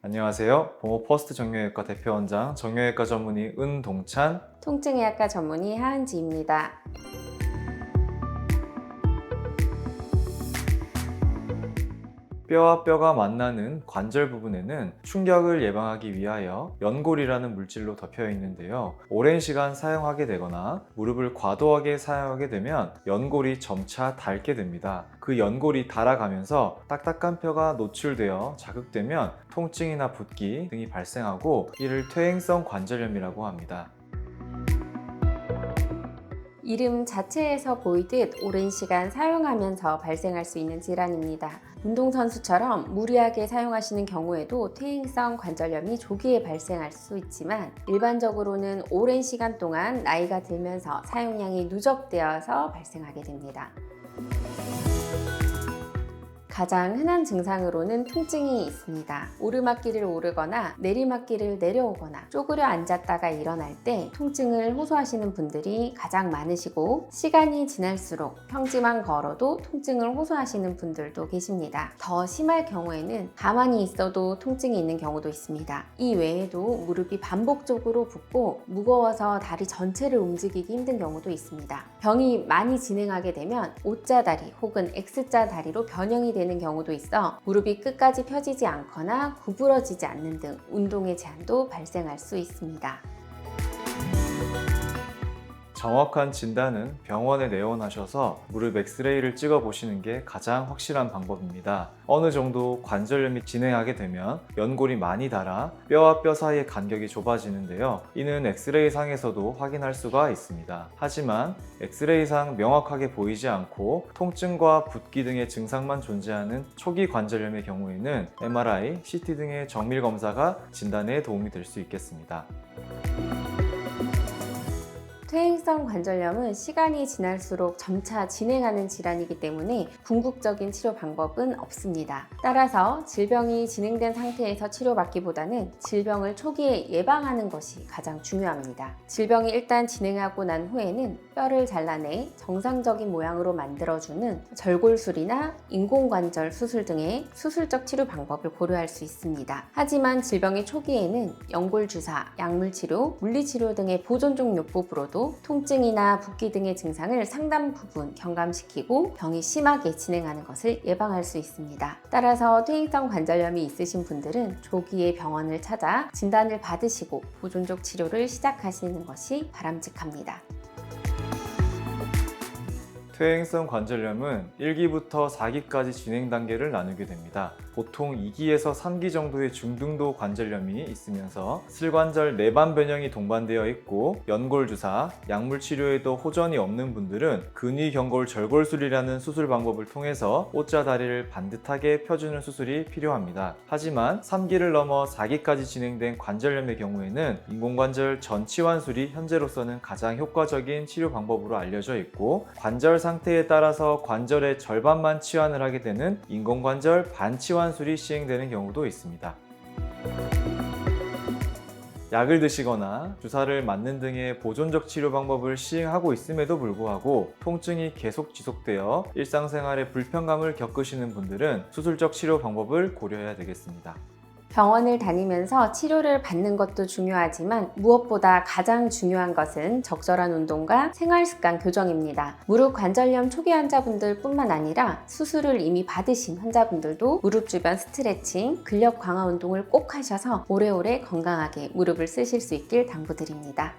안녕하세요. 보모 퍼스트 정형외과 대표원장 정형외과 전문의 은동찬. 통증의학과 전문의 하은지입니다. 뼈와 뼈가 만나는 관절 부분에는 충격을 예방하기 위하여 연골이라는 물질로 덮여 있는데요. 오랜 시간 사용하게 되거나 무릎을 과도하게 사용하게 되면 연골이 점차 닳게 됩니다. 그 연골이 닳아가면서 딱딱한 뼈가 노출되어 자극되면 통증이나 붓기 등이 발생하고 이를 퇴행성 관절염이라고 합니다. 이름 자체에서 보이듯 오랜 시간 사용하면서 발생할 수 있는 질환입니다. 운동선수처럼 무리하게 사용하시는 경우에도 퇴행성 관절염이 조기에 발생할 수 있지만 일반적으로는 오랜 시간 동안 나이가 들면서 사용량이 누적되어서 발생하게 됩니다. 가장 흔한 증상으로는 통증이 있습니다. 오르막길을 오르거나 내리막길을 내려오거나 쪼그려 앉았다가 일어날 때 통증을 호소하시는 분들이 가장 많으시고, 시간이 지날수록 평지만 걸어도 통증을 호소하시는 분들도 계십니다. 더 심할 경우에는 가만히 있어도 통증이 있는 경우도 있습니다. 이 외에도 무릎이 반복적으로 붓고 무거워서 다리 전체를 움직이기 힘든 경우도 있습니다. 병이 많이 진행하게 되면 O자 다리 혹은 X자 다리로 변형이 되는 경우도 있어 무릎이 끝까지 펴지지 않거나 구부러지지 않는 등 운동의 제한도 발생할 수 있습니다. 정확한 진단은 병원에 내원하셔서 무릎 엑스레이를 찍어 보시는 게 가장 확실한 방법입니다. 어느 정도 관절염이 진행하게 되면 연골이 많이 닳아 뼈와 뼈 사이의 간격이 좁아지는데요. 이는 엑스레이 상에서도 확인할 수가 있습니다. 하지만 엑스레이 상 명확하게 보이지 않고 통증과 붓기 등의 증상만 존재하는 초기 관절염의 경우에는 MRI, CT 등의 정밀 검사가 진단에 도움이 될 수 있겠습니다. 퇴행성 관절염은 시간이 지날수록 점차 진행하는 질환이기 때문에 궁극적인 치료 방법은 없습니다. 따라서 질병이 진행된 상태에서 치료받기보다는 질병을 초기에 예방하는 것이 가장 중요합니다. 질병이 일단 진행하고 난 후에는 뼈를 잘라내 정상적인 모양으로 만들어주는 절골술이나 인공관절 수술 등의 수술적 치료 방법을 고려할 수 있습니다. 하지만 질병의 초기에는 연골주사, 약물치료, 물리치료 등의 보존적 요법으로도 통증이나 붓기 등의 증상을 상당 부분 경감시키고 병이 심하게 진행하는 것을 예방할 수 있습니다. 따라서 퇴행성 관절염이 있으신 분들은 조기에 병원을 찾아 진단을 받으시고 보존적 치료를 시작하시는 것이 바람직합니다. 퇴행성 관절염은 1기부터 4기까지 진행 단계를 나누게 됩니다. 보통 2기에서 3기 정도의 중등도 관절염이 있으면서 슬관절 내반 변형이 동반되어 있고 연골주사, 약물 치료에도 호전이 없는 분들은 근위경골 절골술이라는 수술 방법을 통해서 O자 다리를 반듯하게 펴주는 수술이 필요합니다. 하지만 3기를 넘어 4기까지 진행된 관절염의 경우에는 인공관절 전치환술이 현재로서는 가장 효과적인 치료 방법으로 알려져 있고, 관절 상태에 따라서 관절의 절반만 치환을 하게 되는 인공관절 반치환술이 시행되는 경우도 있습니다. 약을 드시거나 주사를 맞는 등의 보존적 치료 방법을 시행하고 있음에도 불구하고 통증이 계속 지속되어 일상생활에 불편감을 겪으시는 분들은 수술적 치료 방법을 고려해야 되겠습니다. 병원을 다니면서 치료를 받는 것도 중요하지만 무엇보다 가장 중요한 것은 적절한 운동과 생활습관 교정입니다. 무릎 관절염 초기 환자분들 뿐만 아니라 수술을 이미 받으신 환자분들도 무릎 주변 스트레칭, 근력 강화 운동을 꼭 하셔서 오래오래 건강하게 무릎을 쓰실 수 있길 당부드립니다.